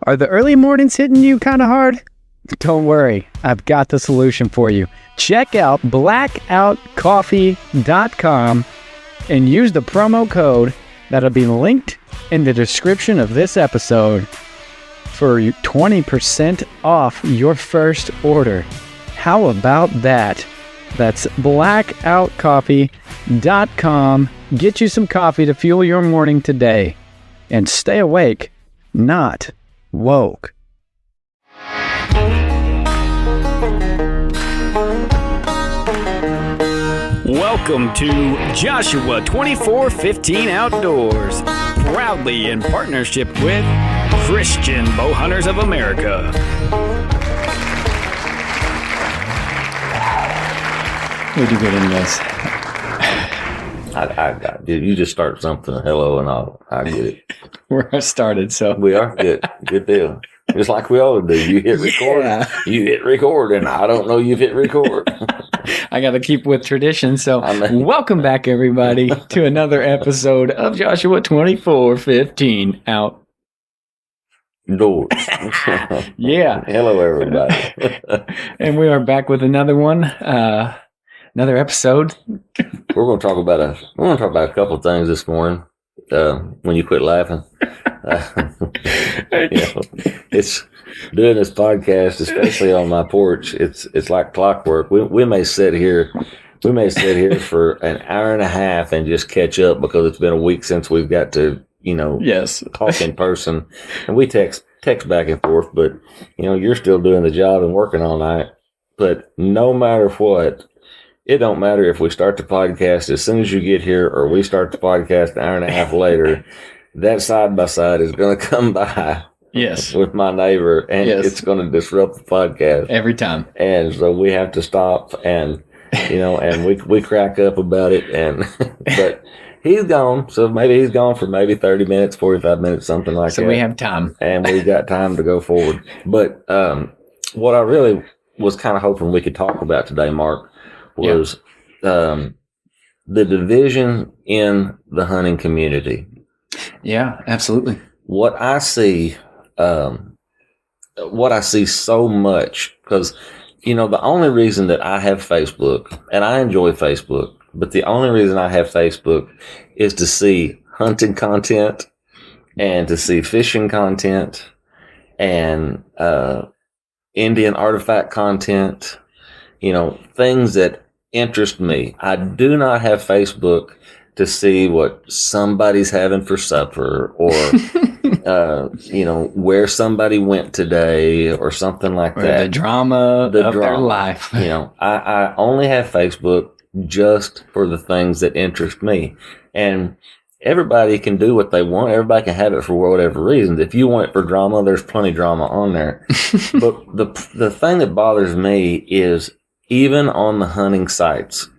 Are the early mornings hitting you kind of hard? Don't worry, I've got the solution for you. Check out blackoutcoffee.com and use the promo code that'll be linked in the description of this episode for 20% off your first order. How about that? That's blackoutcoffee.com. Get you some coffee to fuel your morning today. And stay awake, not woke. Welcome to Joshua 2415 Outdoors, proudly in partnership with Christian Bow Hunters of America. We do good in this. Dude, you just start something. Hello, and I get it. Where I started, so We are good. Good deal. Just like we always do. You hit record. Yeah. You hit record, and I don't know you've hit record. I got to keep with tradition. So welcome back, everybody, to another episode of Joshua 2415 Outdoors. Yeah. Hello, everybody. And we are back with another one, another episode. We're going to talk about a couple of things this morning. When you quit laughing, it's doing this podcast, especially on my porch. It's like clockwork. We may sit here for an hour and a half and just catch up because it's been a week since we've got to, Yes, talk in person, and we text back and forth. But you're still doing the job and working all night. But no matter what. It don't matter if we start the podcast as soon as you get here or we start the podcast an hour and a half later, that side by side is going to come by. Yes. With my neighbor, and it's going to disrupt the podcast every time. And so we have to stop and, and we crack up about it. And, but he's gone. So maybe he's gone for maybe 30 minutes, 45 minutes, something like that. So we have time. And we've got time to go forward. But, what I really was kind of hoping we could talk about today, Mark, was the division in the hunting community. Yeah, absolutely. What I see so much, because, the only reason that I have Facebook, and I enjoy Facebook, but the only reason I have Facebook is to see hunting content and to see fishing content and Indian artifact content, things that interest me. I do not have Facebook to see what somebody's having for supper or, where somebody went today or something like that. The drama of their life. I only have Facebook just for the things that interest me. And everybody can do what they want. Everybody can have it for whatever reasons. If you want it for drama, there's plenty of drama on there. But the thing that bothers me is even on the hunting sites,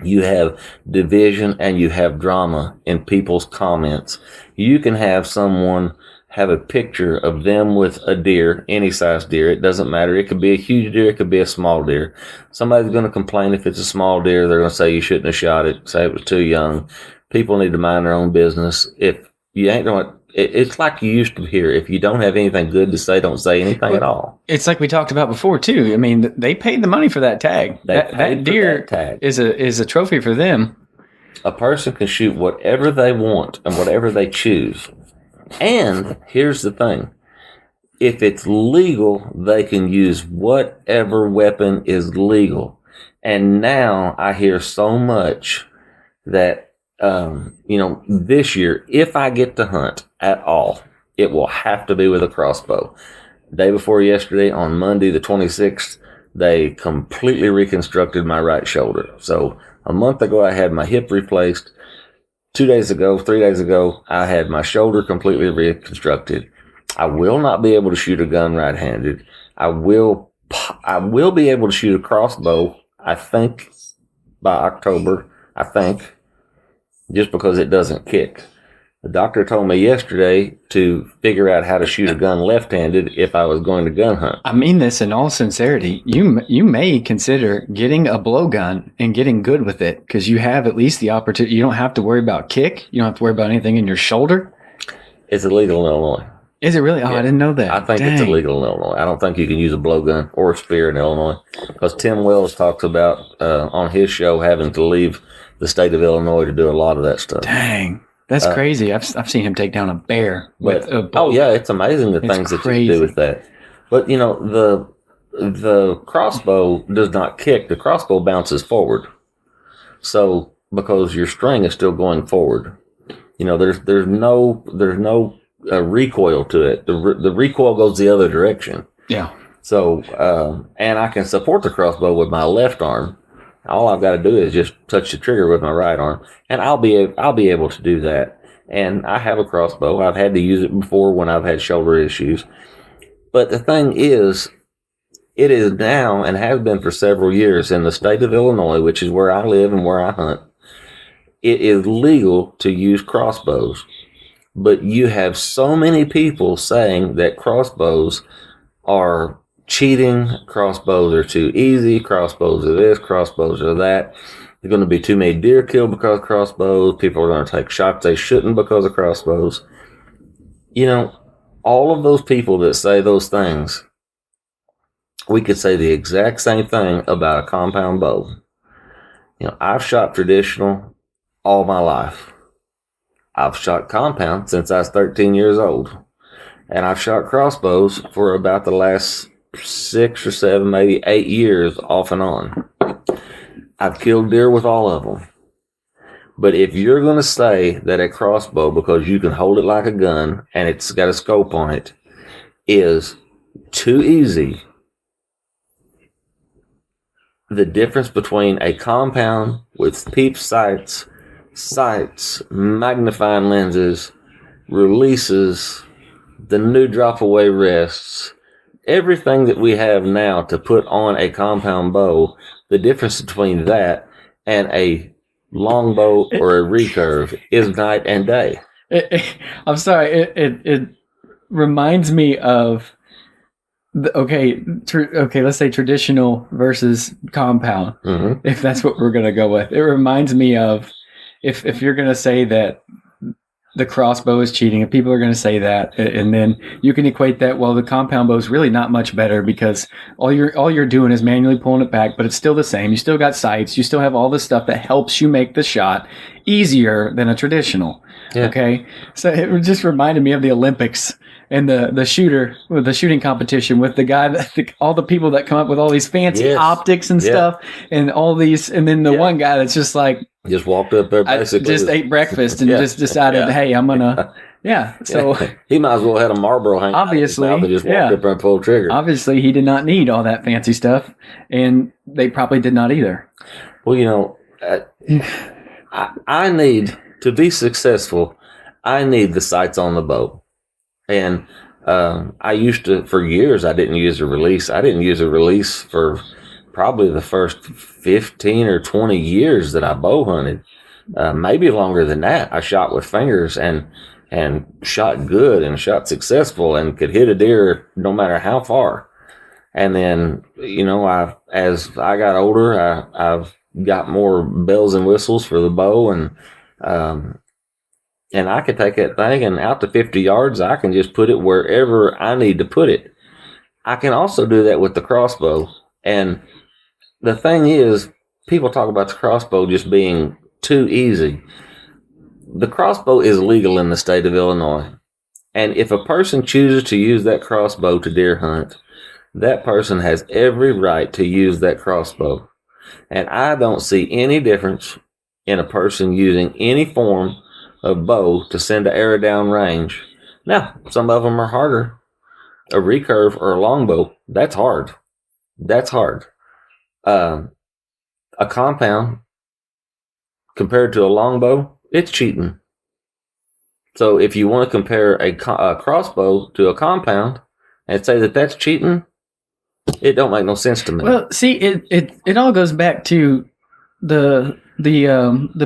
you have division and you have drama in people's comments. You can have someone have a picture of them with a deer, any size deer. It doesn't matter. It could be a huge deer. It could be a small deer. Somebody's going to complain if it's a small deer. They're going to say you shouldn't have shot it, say it was too young. People need to mind their own business. If you ain't doing it, it's like you used to hear. If you don't have anything good to say, don't say anything at all. It's like we talked about before too. I mean, they paid the money for that tag. That deer tag is a trophy for them. A person can shoot whatever they want and whatever they choose. And here's the thing. If it's legal, they can use whatever weapon is legal. And now I hear so much that this year, if I get to hunt at all, it will have to be with a crossbow. Day before yesterday, on Monday, the 26th, they completely reconstructed my right shoulder. So a month ago, I had my hip replaced. 3 days ago, I had my shoulder completely reconstructed. I will not be able to shoot a gun right-handed. I will be able to shoot a crossbow, I think, by October, just because it doesn't kick. The doctor told me yesterday to figure out how to shoot a gun left-handed if I was going to gun hunt. I mean this in all sincerity. You may consider getting a blowgun and getting good with it, because you have at least the opportunity. You don't have to worry about kick. You don't have to worry about anything in your shoulder. It's illegal in Illinois. Is it really? Oh, Yeah. I didn't know that. I think Dang. it's illegal in Illinois. I don't think you can use a blowgun or a spear in Illinois because Tim Wells talks about on his show having to leave the state of Illinois to do a lot of that stuff. Dang. That's crazy. I've seen him take down a bear with a bow. Oh yeah, it's amazing the things that you can do with that. But you know, the crossbow does not kick. The crossbow bounces forward. So because your string is still going forward, you know, there's no recoil to it. The recoil goes the other direction. Yeah. So and I can support the crossbow with my left arm. All I've got to do is just touch the trigger with my right arm, and I'll be able to do that. And I have a crossbow. I've had to use it before when I've had shoulder issues. But the thing is, it is now and has been for several years in the state of Illinois, which is where I live and where I hunt. It is legal to use crossbows. But you have so many people saying that crossbows are cheating, crossbows are too easy, crossbows are this, crossbows are that. There's going to be too many deer killed because of crossbows. People are going to take shots they shouldn't because of crossbows. You know, all of those people that say those things, we could say the exact same thing about a compound bow. You know, I've shot traditional all my life. I've shot compound since I was 13 years old. And I've shot crossbows for about the last 6 or 7, maybe 8 years off and on. I've killed deer with all of them. But if you're going to say that a crossbow, because you can hold it like a gun and it's got a scope on it, is too easy, the difference between a compound with peep sights, magnifying lenses, releases, the new drop away rests, everything that we have now to put on a compound bow, the difference between that and a longbow or a recurve is night and day. I'm sorry. It reminds me of let's say traditional versus compound. Mm-hmm. If that's what we're gonna go with, it reminds me of if you're gonna say that the crossbow is cheating, if people are going to say that, and then you can equate that, well, the compound bow is really not much better because all you're doing is manually pulling it back, but it's still the same. You still got sights. You still have all this stuff that helps you make the shot easier than a traditional. Yeah. Okay, so it just reminded me of the Olympics and the shooting competition with the guy all the people that come up with all these fancy optics and stuff and all these, and then the one guy that's just like, just walked up there basically. Just ate breakfast and just decided, hey, I'm going to, So he might as well have a Marlboro hanging obviously, out of his mouth and just walked up there and pulled the trigger. Obviously, he did not need all that fancy stuff, and they probably did not either. Well, you know, I need to be successful. I need the sights on the bow. And I used to, for years, I didn't use a release. I didn't use a release for probably the first 15 or 20 years that I bow hunted. Maybe longer than that. I shot with fingers and shot good and shot successful and could hit a deer no matter how far. And then, you know, as I got older, I've got more bells and whistles for the bow, and I could take that thing and out to 50 yards, I can just put it wherever I need to put it. I can also do that with the crossbow. And the thing is, people talk about the crossbow just being too easy. The crossbow is legal in the state of Illinois. And if a person chooses to use that crossbow to deer hunt, that person has every right to use that crossbow. And I don't see any difference in a person using any form of bow to send an arrow down range. Now, some of them are harder. A recurve or a longbow, that's hard. That's hard. A compound compared to a longbow, it's cheating. So if you want to compare a crossbow to a compound and say that that's cheating, it don't make no sense to me. Well, see, it all goes back to the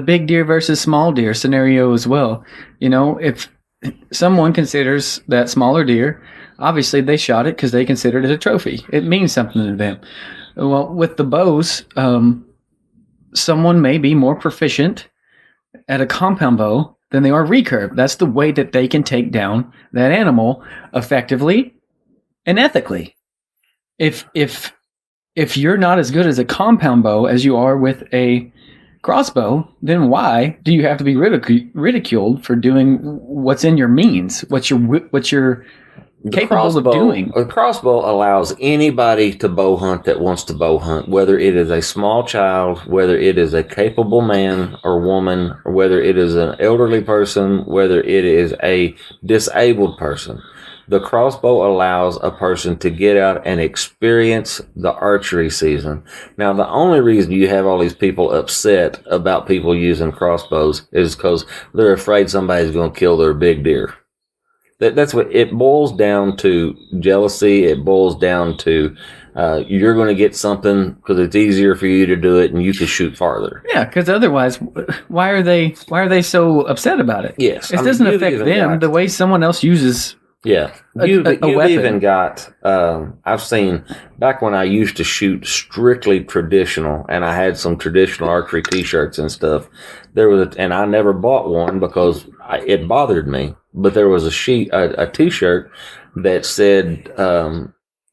big deer versus small deer scenario as well. You know, if someone considers that smaller deer, obviously they shot it because they considered it a trophy. It means something to them. Well, with the bows, someone may be more proficient at a compound bow than they are recurve. That's the way that they can take down that animal effectively and ethically. If you're not as good as a compound bow as you are with a crossbow, then why do you have to be ridiculed for doing what's in your means? What you're capable of doing? A crossbow allows anybody to bow hunt that wants to bow hunt, whether it is a small child, whether it is a capable man or woman, or whether it is an elderly person, whether it is a disabled person. The crossbow allows a person to get out and experience the archery season. Now, the only reason you have all these people upset about people using crossbows is because they're afraid somebody's going to kill their big deer. That's what it boils down to. Jealousy. It boils down to you're going to get something because it's easier for you to do it and you can shoot farther. Yeah, because otherwise, why are they so upset about it? Yes, it doesn't affect them the way someone else uses. Yeah, you've even got, I've seen, back when I used to shoot strictly traditional, and I had some traditional archery t-shirts and stuff, and I never bought one because it bothered me, but there was a t-shirt that said,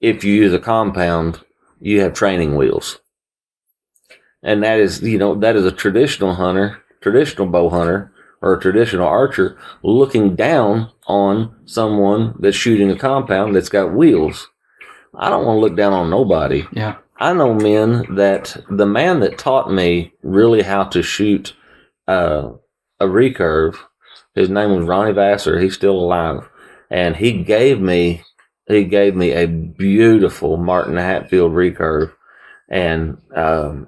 if you use a compound, you have training wheels. And that is a traditional bow hunter, or a traditional archer looking down on someone that's shooting a compound that's got wheels. I don't want to look down on nobody. Yeah. I know men that the man that taught me really how to shoot a recurve, his name was Ronnie Vassar. He's still alive. And he gave me a beautiful Martin Hatfield recurve. And I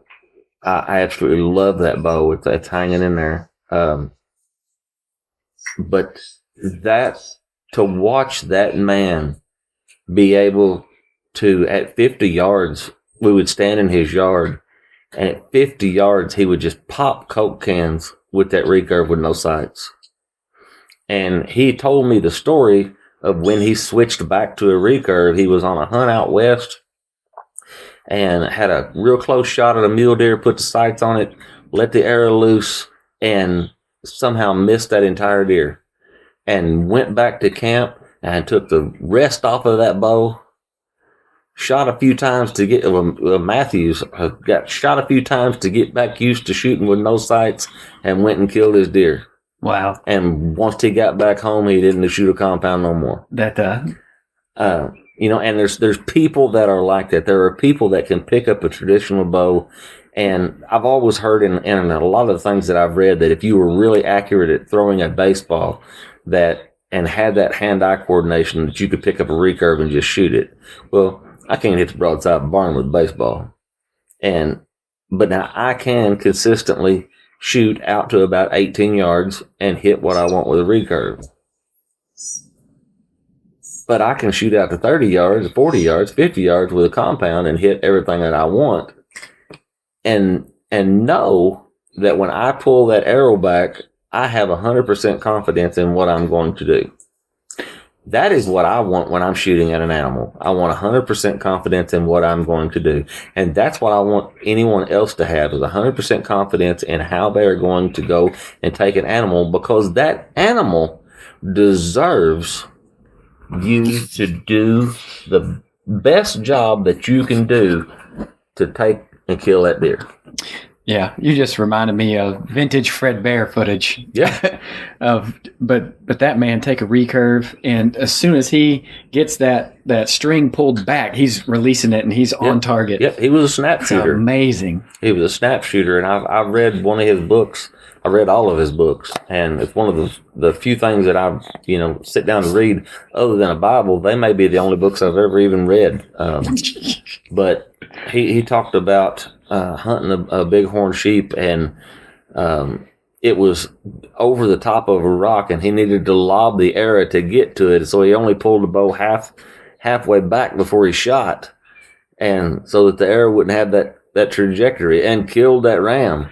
absolutely love that bow. It's hanging in there. But to watch that man be able to, at 50 yards, we would stand in his yard, and at 50 yards, he would just pop Coke cans with that recurve with no sights. And he told me the story of when he switched back to a recurve. He was on a hunt out west and had a real close shot at a mule deer, put the sights on it, let the arrow loose, and somehow missed that entire deer, and went back to camp and took the rest off of that bow, shot a few times to get Matthews got shot a few times to get back used to shooting with no sights, and went and killed his deer. Wow. And once he got back home, he didn't shoot a compound no more. And there's people that are like that. There are people that can pick up a traditional bow. And I've always heard in a lot of the things that I've read that if you were really accurate at throwing a baseball and had that hand-eye coordination, that you could pick up a recurve and just shoot it. Well, I can't hit the broadside of a barn with a baseball. But now I can consistently shoot out to about 18 yards and hit what I want with a recurve. But I can shoot out to 30 yards, 40 yards, 50 yards with a compound and hit everything that I want. And know that when I pull that arrow back, I have 100% confidence in what I'm going to do. That is what I want when I'm shooting at an animal. I want 100% confidence in what I'm going to do. And that's what I want anyone else to have, is 100% confidence in how they are going to go and take an animal, because that animal deserves you to do the best job that you can do to take and kill that deer. Yeah, you just reminded me of vintage Fred Bear footage. Yeah. But that man take a recurve, and as soon as he gets that string pulled back, he's releasing it and he's on target. Yep, he was a snap shooter. Amazing. He was a snap shooter, and I've read one of his books. I read all of his books, and it's one of the few things that I've sit down and read other than a Bible. They may be the only books I've ever even read. But he talked about hunting a bighorn sheep, and it was over the top of a rock, and he needed to lob the arrow to get to it, so he only pulled the bow halfway back before he shot, and so that the arrow wouldn't have that trajectory, and killed that ram.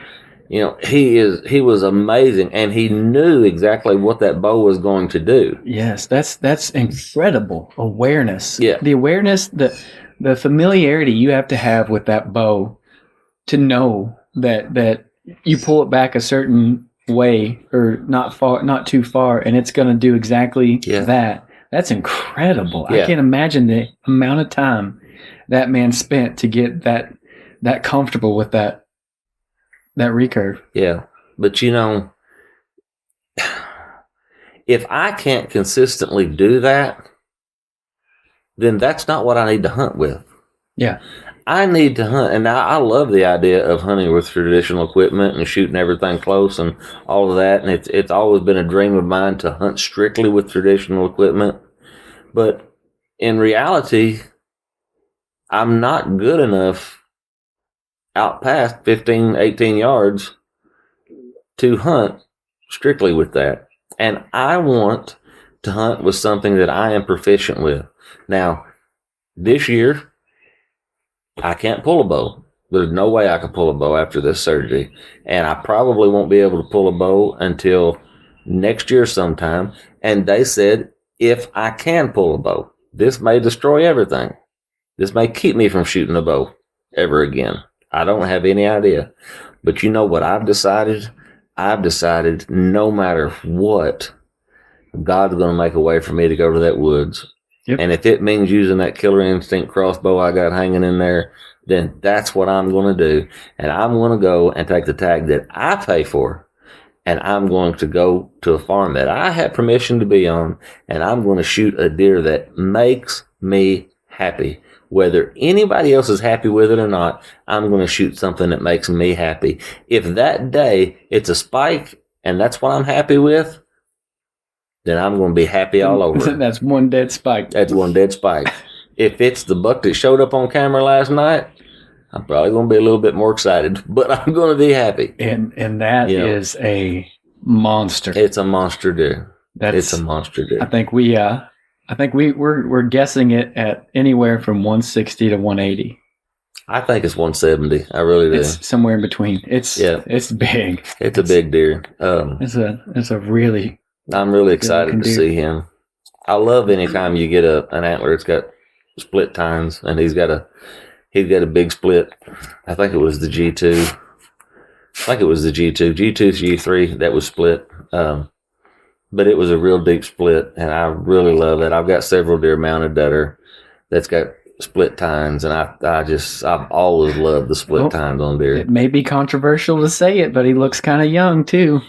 He was amazing, and he knew exactly what that bow was going to do. Yes, that's incredible awareness. Yeah, the awareness, the familiarity you have to have with that bow to know that you pull it back a certain way or not too far, and it's going to do exactly Yeah. that. That's incredible. Yeah. I can't imagine the amount of time that man spent to get that comfortable with that recurve. Yeah. But if I can't consistently do that, then that's not what I need to hunt with. Yeah. I need to hunt, and I love the idea of hunting with traditional equipment and shooting everything close and all of that. And it's always been a dream of mine to hunt strictly with traditional equipment. But in reality, I'm not good enough out past 15, 18 yards to hunt strictly with that. And I want to hunt with something that I am proficient with. Now, this year, I can't pull a bow. There's no way I can pull a bow after this surgery. And I probably won't be able to pull a bow until next year sometime. And they said, if I can pull a bow, this may destroy everything. This may keep me from shooting a bow ever again. I don't have any idea. But you know what I've decided? I've decided no matter what, God's going to make a way for me to go to that woods. Yep. And if it means using that Killer Instinct crossbow I got hanging in there, then that's what I'm going to do. And I'm going to go and take the tag that I pay for, and I'm going to go to a farm that I have permission to be on, and I'm going to shoot a deer that makes me happy. Whether anybody else is happy with it or not, I'm going to shoot something that makes me happy. If that day it's a spike and that's what I'm happy with, then I'm going to be happy all over. That's one dead spike. That's one dead spike. If it's the buck that showed up on camera last night, I'm probably going to be a little bit more excited, but I'm going to be happy. And that is a monster. It's a monster deer. It's a monster deer. I think we're guessing it at anywhere from 160 to 180. I think it's 170. I really do. It's somewhere in between. It's big. It's a big deer. It's a really. I'm really excited to see him. I love anytime you get an antler that's got split tines, and he's got a big split. I think it was the G2. G2's G3 that was split. But it was a real deep split, and I really love it. I've got several deer mounted that's got split tines, and I've always loved the split tines on deer. It may be controversial to say it, but he looks kind of young too.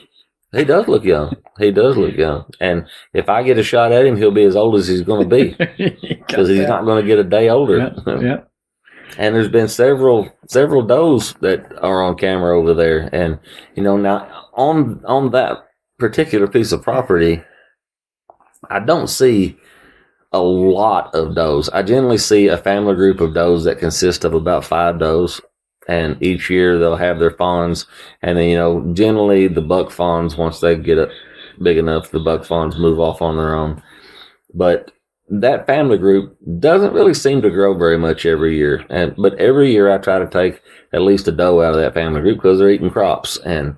He does look young. And if I get a shot at him, he'll be as old as he's going to be, because he's not going to get a day older. Yeah. And there's been several does that are on camera over there, and now on that particular piece of property, I don't see a lot of does. I generally see a family group of does that consist of about 5 does. And each year they'll have their fawns, and then generally the buck fawns, once they get up big enough, the buck fawns move off on their own. But that family group doesn't really seem to grow very much every year. But every year I try to take at least a doe out of that family group because they're eating crops. And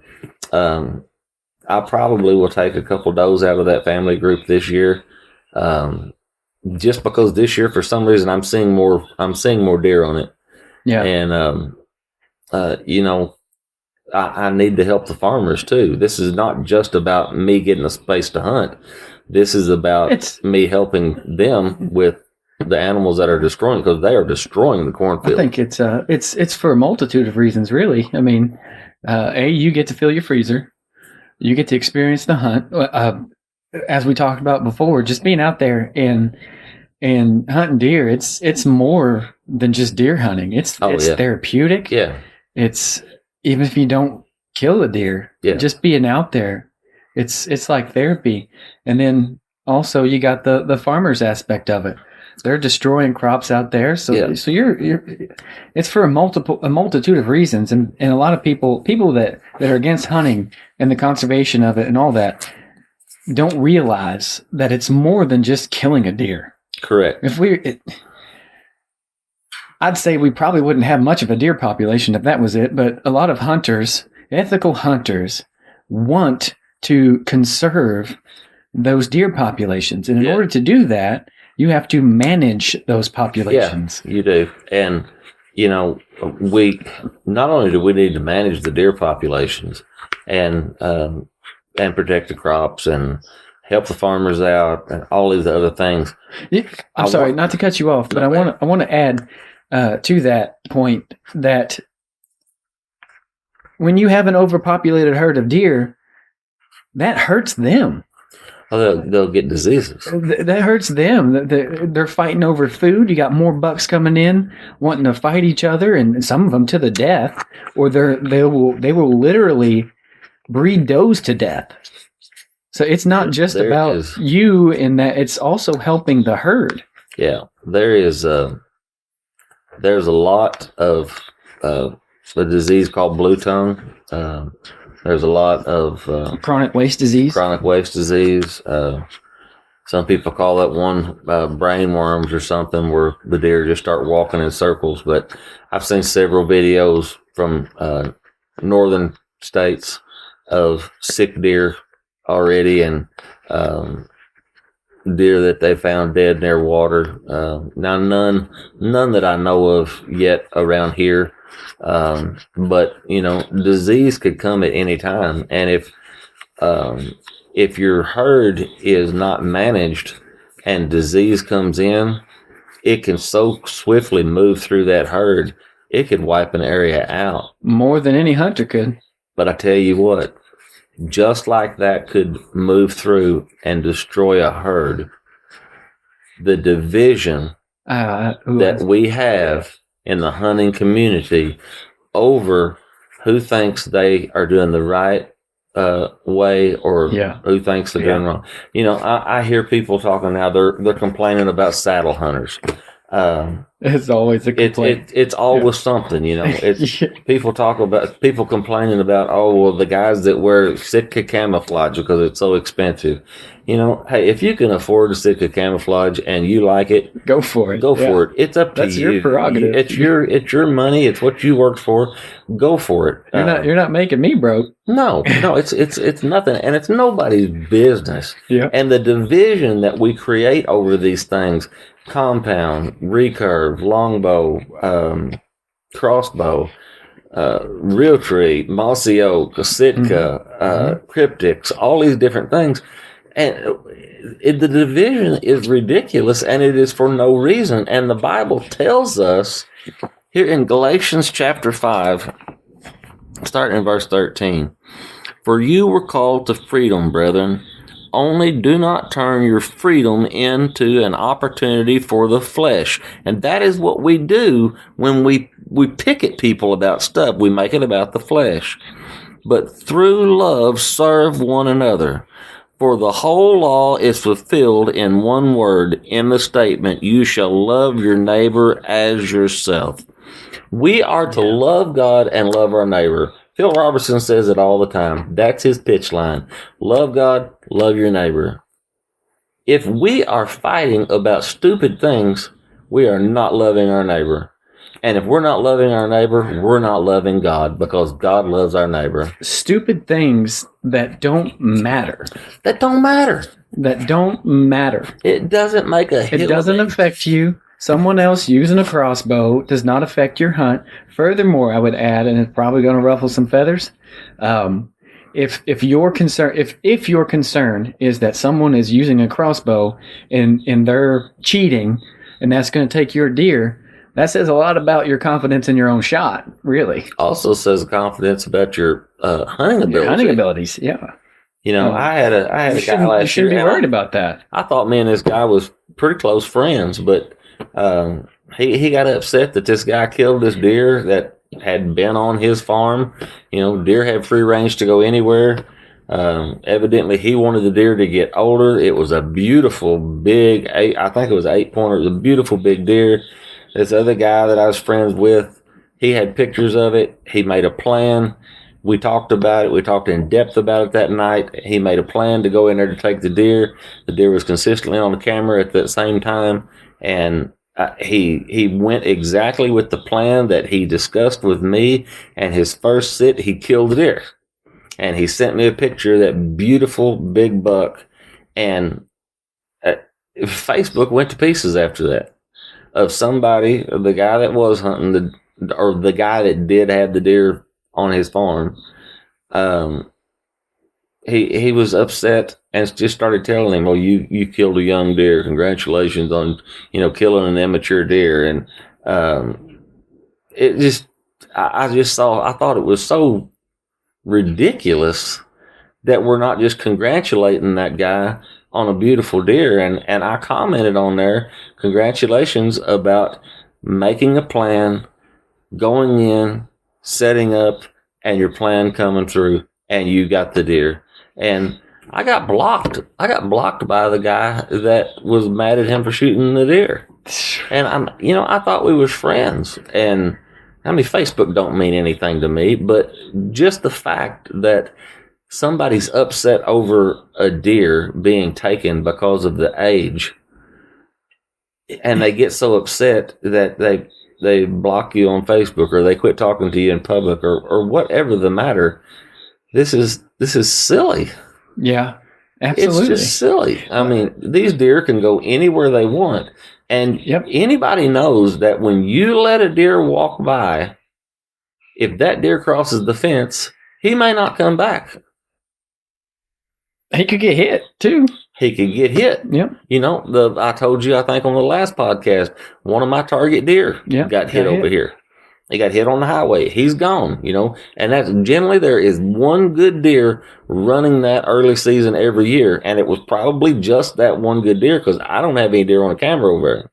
I probably will take a couple does out of that family group this year, just because this year for some reason I'm seeing more deer on it. Yeah, and I need to help the farmers too. This is not just about me getting a space to hunt. This is about me helping them with the animals that are destroying, because they are destroying the cornfield. I think it's for a multitude of reasons, really. I mean, you get to fill your freezer, you get to experience the hunt. As we talked about before, just being out there and hunting deer, it's more than just deer hunting. It's therapeutic. Yeah. It's, even if you don't kill a deer, just being out there, it's like therapy. And then also you got the farmers aspect of it. They're destroying crops out there, so you're it's for a multitude of reasons, and a lot of people that are against hunting and the conservation of it and all that don't realize that it's more than just killing a deer. Correct. I'd say we probably wouldn't have much of a deer population if that was it, but a lot of hunters, ethical hunters, want to conserve those deer populations. And in order to do that, you have to manage those populations. Yeah, you do. And, we not only do we need to manage the deer populations, and and protect the crops and help the farmers out and all these other things. Yeah, I'm sorry, not to cut you off, but I want to add to that point that when you have an overpopulated herd of deer, that hurts them. They'll get diseases. That hurts them. They're fighting over food. You got more bucks coming in wanting to fight each other, and some of them to the death, or they will literally breed does to death. So it's not just about you in that; it's also helping the herd. Yeah, there's a lot of a disease called blue tongue. There's a lot of chronic waste disease. Some people call that one brain worms or something, where the deer just start walking in circles. But I've seen several videos from northern states of sick deer already, and deer that they found dead near water. Now, none that I know of yet around here. But disease could come at any time, and if your herd is not managed and disease comes in, it can so swiftly move through that herd, it could wipe an area out more than any hunter could. But I tell you what, just like that could move through and destroy a herd, the division that we have in the hunting community over who thinks they are doing the right way or who thinks they're doing wrong. I hear people talking now, they're complaining about saddle hunters. It's always a complaint. It's always something, It's people complaining about, the guys that wear Sitka camouflage because it's so expensive. Hey, if you can afford a Sitka camouflage and you like it, go for it. Go for it. It's up to you. That's your prerogative. It's your money. It's what you worked for. Go for it. You're not making me broke. No. It's nothing, and it's nobody's business. Yeah. And the division that we create over these things, compound, recurve, longbow, crossbow, realtree, mossy oak, Sitka, cryptics, all these different things. And the division is ridiculous, and it is for no reason. And the Bible tells us here in Galatians chapter 5, starting in verse 13, "For you were called to freedom, brethren. Only do not turn your freedom into an opportunity for the flesh." And that is what we do when we pick at people about stuff. We make it about the flesh. "But through love serve one another. For the whole law is fulfilled in one word, in the statement, 'You shall love your neighbor as yourself.'" We are to love God and love our neighbor. Phil Robertson says it all the time. That's his pitch line. Love God, love your neighbor. If we are fighting about stupid things, we are not loving our neighbor. And if we're not loving our neighbor, we're not loving God, because God loves our neighbor. Stupid things that don't matter. That don't matter. It doesn't make a hit. It doesn't affect you. Someone else using a crossbow does not affect your hunt. Furthermore, I would add, and it's probably going to ruffle some feathers, if your concern is that someone is using a crossbow and they're cheating, and that's going to take your deer, that says a lot about your confidence in your own shot, really. Also says confidence about your hunting ability. Your hunting abilities, yeah. I had a guy last year. You shouldn't be worried about that. I thought me and this guy was pretty close friends, but he got upset that this guy killed this deer that had been on his farm. Deer have free range to go anywhere. Evidently, he wanted the deer to get older. It was a beautiful big, I think it was 8-pointer. It was a beautiful big deer. This other guy that I was friends with, he had pictures of it. He made a plan. We talked about it. We talked in depth about it that night. He made a plan to go in there to take the deer. The deer was consistently on the camera at that same time. And he went exactly with the plan that he discussed with me. And his first sit, he killed the deer. And he sent me a picture of that beautiful big buck. And Facebook went to pieces after that. Of somebody, the guy that was hunting, or the guy that did have the deer on his farm, he was upset and just started telling him, "Well, you killed a young deer. Congratulations on killing an immature deer." And it just I thought it was so ridiculous that we're not just congratulating that guy on a beautiful deer. And I commented on there, congratulations about making a plan, going in, setting up, and your plan coming through, and you got the deer. And I got blocked. I got blocked by the guy that was mad at him for shooting the deer. And I thought we was friends. And I mean, Facebook don't mean anything to me, but just the fact that somebody's upset over a deer being taken because of the age, and they get so upset that they block you on Facebook, or they quit talking to you in public, or whatever the matter. This is silly. Yeah, absolutely. It's just silly. I mean, these deer can go anywhere they want. And anybody knows that when you let a deer walk by, if that deer crosses the fence, he may not come back. He could get hit too. He could get hit. Yep. I told you, I think on the last podcast, one of my target deer got hit over here. He got hit on the highway. He's gone, and that's generally there is one good deer running that early season every year. And it was probably just that one good deer, because I don't have any deer on the camera over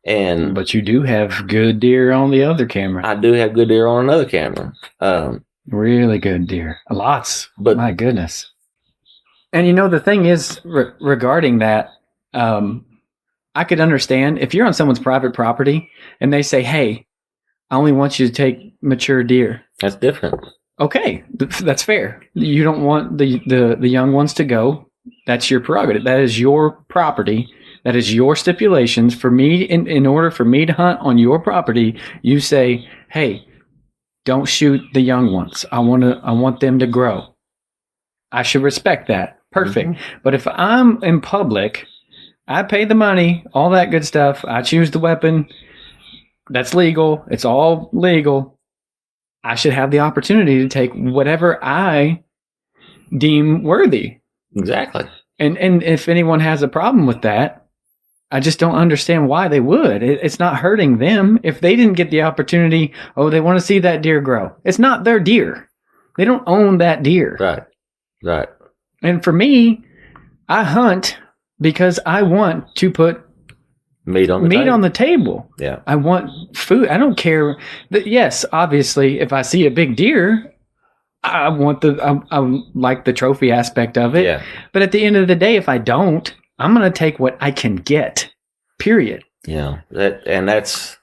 there. But you do have good deer on the other camera. I do have good deer on another camera. Really good deer. Lots. But my goodness. And the thing is, regarding that, I could understand if you're on someone's private property and they say, "Hey, I only want you to take mature deer." That's different. Okay, that's fair. You don't want the young ones to go. That's your prerogative. That is your property. That is your stipulations. For me, in order for me to hunt on your property, you say, "Hey, don't shoot the young ones. I want them to grow." I should respect that. Perfect. Mm-hmm. But if I'm in public, I pay the money, all that good stuff. I choose the weapon. That's legal. It's all legal. I should have the opportunity to take whatever I deem worthy. Exactly. And if anyone has a problem with that, I just don't understand why they would. It's not hurting them. If they didn't get the opportunity, they want to see that deer grow. It's not their deer. They don't own that deer. Right. And for me, I hunt because I want to put meat on the table. Yeah. I want food. I don't care. Yes, obviously, if I see a big deer, I like the trophy aspect of it. Yeah. But at the end of the day, if I don't, I'm going to take what I can get. Period. Yeah. That's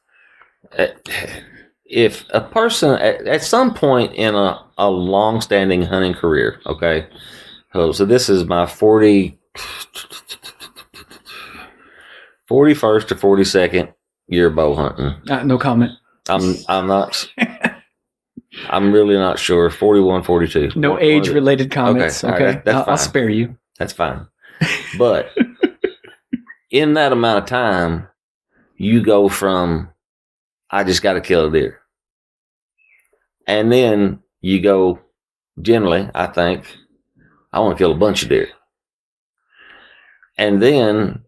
if a person at some point in a long-standing hunting career, okay. So this is my 41st to 42nd year bow hunting. No comment. I'm not. I'm really not sure. 41, 42. No age-related comments. Okay. Right, that's fine. I'll spare you. That's fine. But in that amount of time, you go from, I just got to kill a deer. And then you go, generally, I think, I want to kill a bunch of deer. And then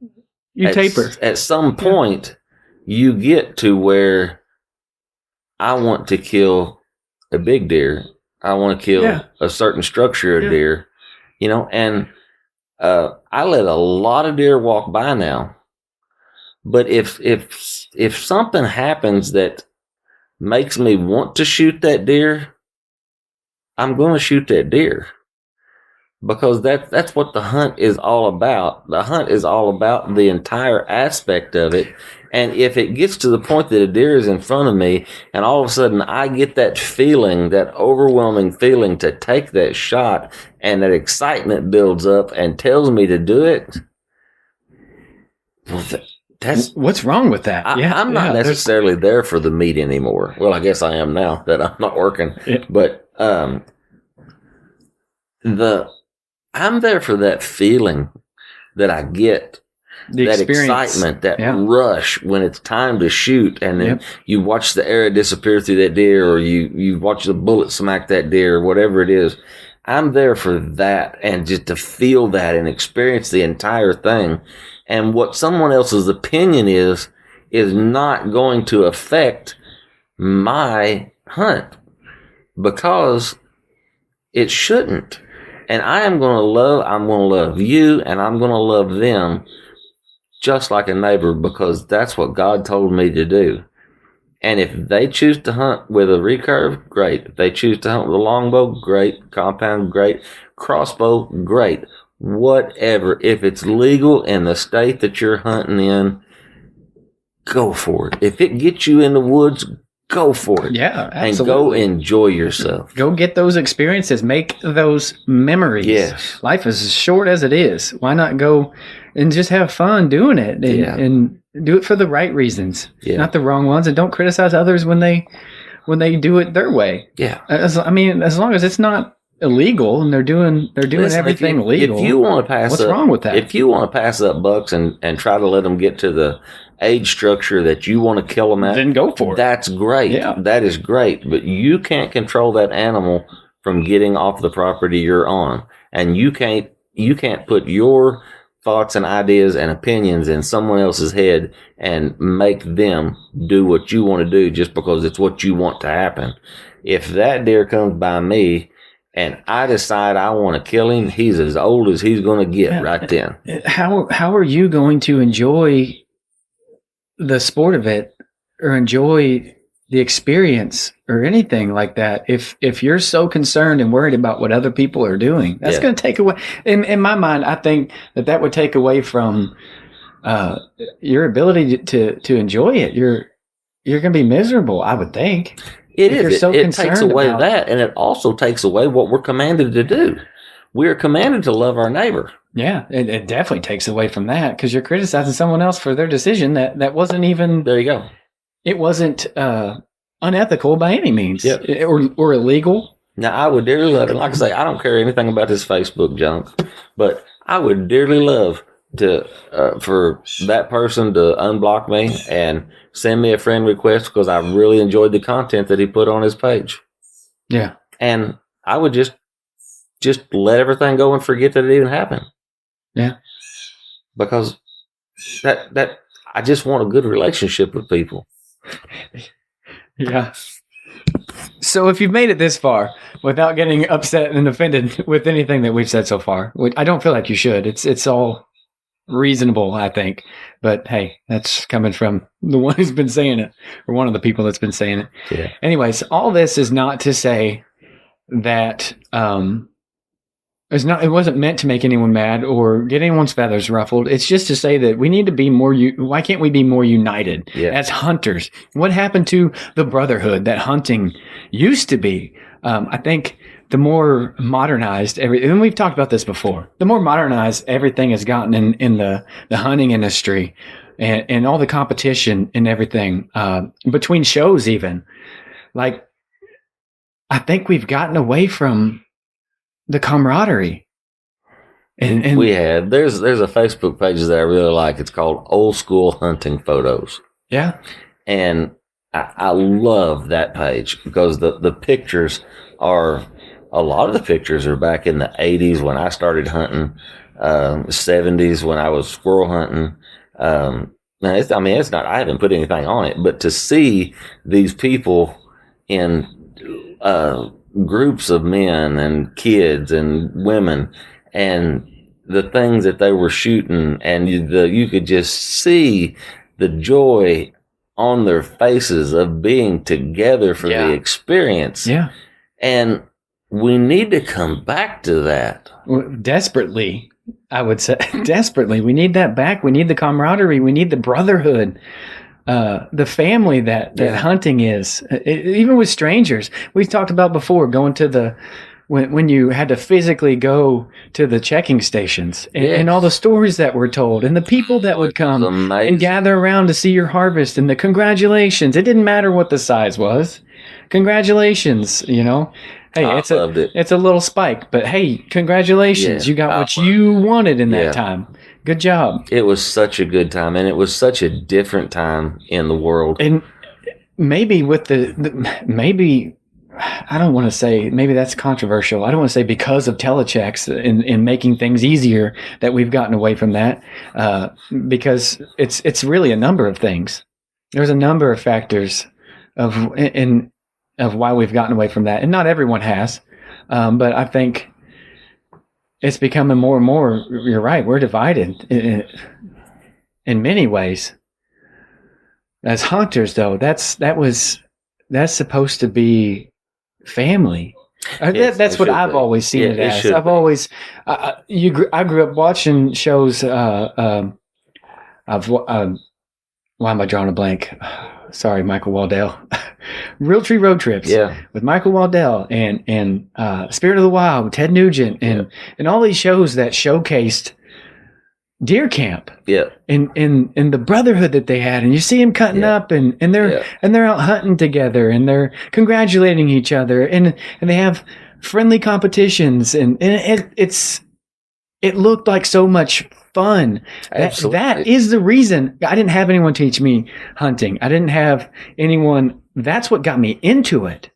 you taper. At some point, you get to where I want to kill a big deer. I want to kill a certain structure of deer, and I let a lot of deer walk by now. But if something happens that makes me want to shoot that deer, I'm going to shoot that deer. Because that's what the hunt is all about. The hunt is all about the entire aspect of it. And if it gets to the point that a deer is in front of me and all of a sudden I get that feeling, that overwhelming feeling to take that shot, and that excitement builds up and tells me to do it, well, that's what's wrong with that? I'm not necessarily there for the meat anymore. Well, I guess I am now that I'm not working. Yeah. But I'm there for that feeling that I get, that excitement, that rush when it's time to shoot, and then you watch the arrow disappear through that deer, or you watch the bullet smack that deer, or whatever it is. I'm there for that, and just to feel that and experience the entire thing. And what someone else's opinion is not going to affect my hunt, because it shouldn't. And I'm going to love you, and I'm going to love them just like a neighbor, because that's what God told me to do. And if they choose to hunt with a recurve, great. If they choose to hunt with a longbow, great. Compound, great. Crossbow, great. Whatever. If it's legal in the state that you're hunting in, go for it. If it gets you in the woods, go for it. Yeah, absolutely. And go enjoy yourself. Go get those experiences. Make those memories. Yes. Life is as short as it is. Why not go and just have fun doing it and do it for the right reasons, not the wrong ones. And don't criticize others when they do it their way. Yeah. As long as it's not illegal and they're doing everything legal. If you want to pass what's wrong with that? If you want to pass up bucks and try to let them get to the age structure that you want to kill them at, then go for it. That's great. Yeah. That is great. But you can't control that animal from getting off the property you're on. And you can't put your thoughts and ideas and opinions in someone else's head and make them do what you want to do just because it's what you want to happen. If that deer comes by me and I decide I want to kill him, he's as old as he's going to get right then. How are you going to enjoy the sport of it or enjoy the experience or anything like that if you're so concerned and worried about what other people are doing? That's going to take away, in my mind, I think that would take away from your ability to enjoy it. You're going to be miserable, I would think. It takes away that, and it also takes away what we're commanded to do. We're commanded to love our neighbor. Yeah, it definitely takes away from that, because you're criticizing someone else for their decision that wasn't even. There you go. It wasn't unethical by any means, or illegal. Now, I would dearly love, and like I say, I don't care anything about this Facebook junk, but I would dearly love to for that person to unblock me and send me a friend request, because I really enjoyed the content that he put on his page. Yeah, and I would just let everything go and forget that it even happened. Yeah, because that I just want a good relationship with people. Yeah. So if you've made it this far without getting upset and offended with anything that we've said so far, which I don't feel like you should. It's all reasonable, I think. But hey, that's coming from the one who's been saying it, or one of the people that's been saying it. Yeah. Anyways, all this is not to say that it wasn't meant to make anyone mad or get anyone's feathers ruffled. It's just to say that we need to be more. Why can't we be more united as hunters? What happened to the brotherhood that hunting used to be? I think the more modernized and we've talked about this before, the more modernized everything has gotten in the hunting industry and all the competition and everything between shows, even. Like, I think we've gotten away from the camaraderie. And we had there's a Facebook page that I really like. It's called Old School Hunting Photos. Yeah. And I love that page, because the pictures are, a lot of the pictures are back in the 80s when I started hunting, 70s when I was squirrel hunting. It's not, I haven't put anything on it, but to see these people in groups of men and kids and women, and the things that they were shooting, and you could just see the joy on their faces of being together for the experience. Yeah. And we need to come back to that. Desperately, I would say. Desperately. We need that back. We need the camaraderie. We need the brotherhood. The family that hunting is, even with strangers. We've talked about before, going to when you had to physically go to the checking stations and all the stories that were told and the people that would come and gather around to see your harvest and the congratulations. It didn't matter what the size was. Congratulations, Hey, it's a little spike, but hey, congratulations. You got what you wanted in that time. Good job. It was such a good time, and it was such a different time in the world. And maybe with maybe I don't want to say, maybe that's controversial. I don't want to say because of telechecks and making things easier that we've gotten away from that, because it's really a number of things. There's a number of factors of why we've gotten away from that, and not everyone has, but I think it's becoming more and more. You're right. We're divided in many ways. As hunters, though, that's supposed to be family. Yes, That's it what should I've be. always seen Yeah, it it as. should I've be. always, I grew up watching shows. Why am I drawing a blank? Sorry, Michael Waddell. Real Tree Road Trips. Yeah. With Michael Waddell and Spirit of the Wild with Ted Nugent and all these shows that showcased deer camp. Yeah. And the brotherhood that they had, and you see them cutting up and they're out hunting together and they're congratulating each other and they have friendly competitions and it looked like so much fun. Absolutely. That is the reason. I didn't have anyone teach me hunting. I didn't have anyone. That's what got me into it.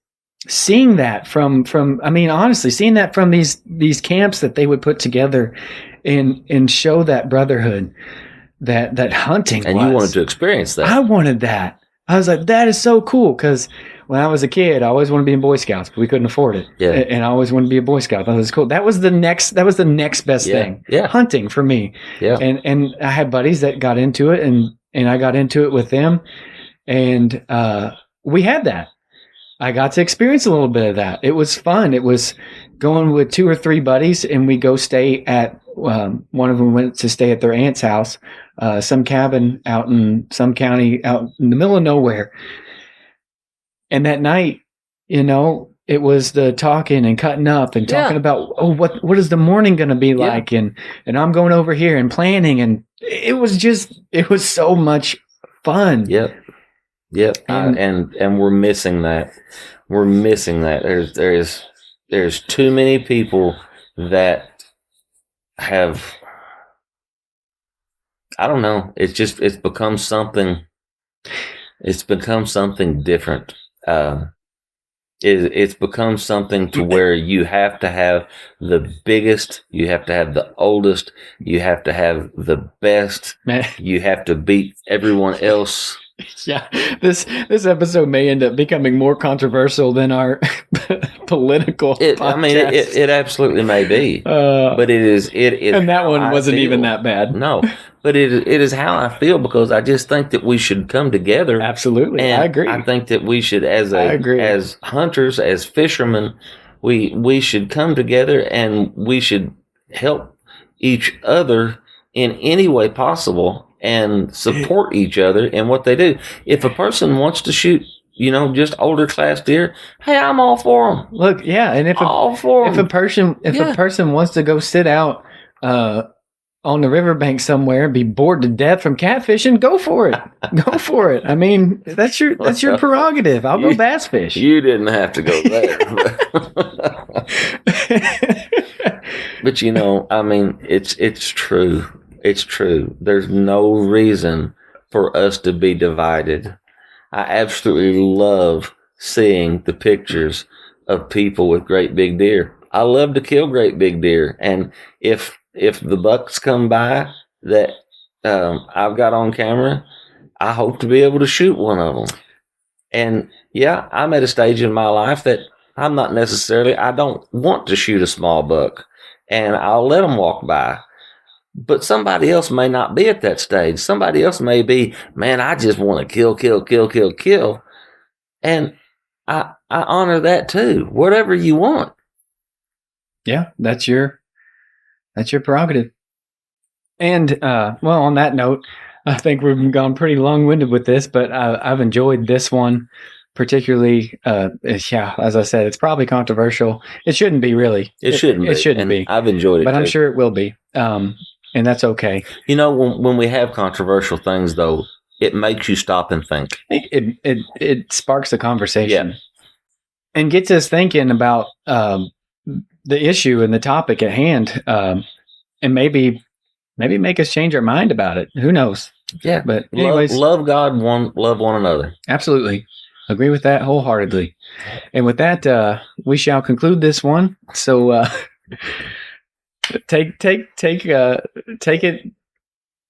Seeing that from I mean, honestly, seeing that from these camps that they would put together and show that brotherhood that hunting And was. you wanted to experience that. I wanted that. I was like, that is so cool, because when I was a kid, I always wanted to be in Boy Scouts, but we couldn't afford it. Yeah. And I always wanted to be a Boy Scout. That was cool. That was the next best thing. Yeah. Hunting for me. Yeah. And I had buddies that got into it and I got into it with them. And we had that. I got to experience a little bit of that. It was fun. It was going with 2 or 3 buddies, and we go stay at one of them went to stay at their aunt's house, some cabin out in some county out in the middle of nowhere. And that night, it was the talking and cutting up and talking about, what is the morning going to be like? And I'm going over here and planning. And it was so much fun. Yep. And we're missing that. We're missing that. There's too many people that have, I don't know. It's become something different. It's become something to where you have to have the biggest, you have to have the oldest, you have to have the best, you have to beat everyone else. Yeah, this episode may end up becoming more controversial than our political podcast. I mean, it absolutely may be, but it is. And that one wasn't even that bad. No, but it is how I feel, because I just think that we should come together. Absolutely, and I agree. I think that we should, as hunters, as fishermen, we should come together and we should help each other in any way possible and support each other in what they do. If a person wants to shoot, just older class deer, hey, I'm all for them. Look, yeah, and if a person wants to go sit out on the riverbank somewhere and be bored to death from catfishing, go for it. Go for it. I mean, that's your prerogative. I'll go bass fish. You didn't have to go there. But I mean, it's true. It's true. There's no reason for us to be divided. I absolutely love seeing the pictures of people with great big deer. I love to kill great big deer. And if the bucks come by that I've got on camera, I hope to be able to shoot one of them. And yeah, I'm at a stage in my life that I don't want to shoot a small buck, and I'll let them walk by. But somebody else may not be at that stage. Somebody else may be, man, I just want to kill. And I honor that too. Whatever you want. Yeah, that's your prerogative. And on that note, I think we've gone pretty long-winded with this, but I've enjoyed this one particularly. As I said, it's probably controversial. It shouldn't be, really. It shouldn't be. It shouldn't be. I've enjoyed it, but too. I'm sure it will be. And that's okay. When we have controversial things, though, it makes you stop and think. It sparks a conversation. Yeah. And gets us thinking about the issue and the topic at hand, and maybe make us change our mind about it. Who knows? Yeah. But anyways, love God, love one another. Absolutely. Agree with that wholeheartedly. And with that, we shall conclude this one. So take it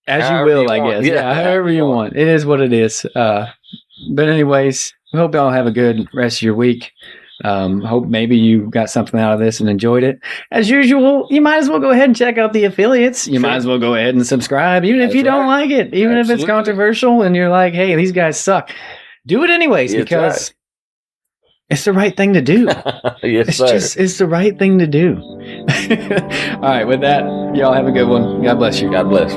as you will, I guess. Yeah, however you want. It is what it is. But anyways, we hope y'all have a good rest of your week. Hope maybe you got something out of this and enjoyed it. As usual, you might as well go ahead and check out the affiliates. You might as well go ahead and subscribe, even if you don't like it, even if it's controversial and you're like, hey, these guys suck. Do it anyways, because it's the right thing to do. Yes, sir. It's the right thing to do. All right, with that, y'all have a good one. God bless you. God bless.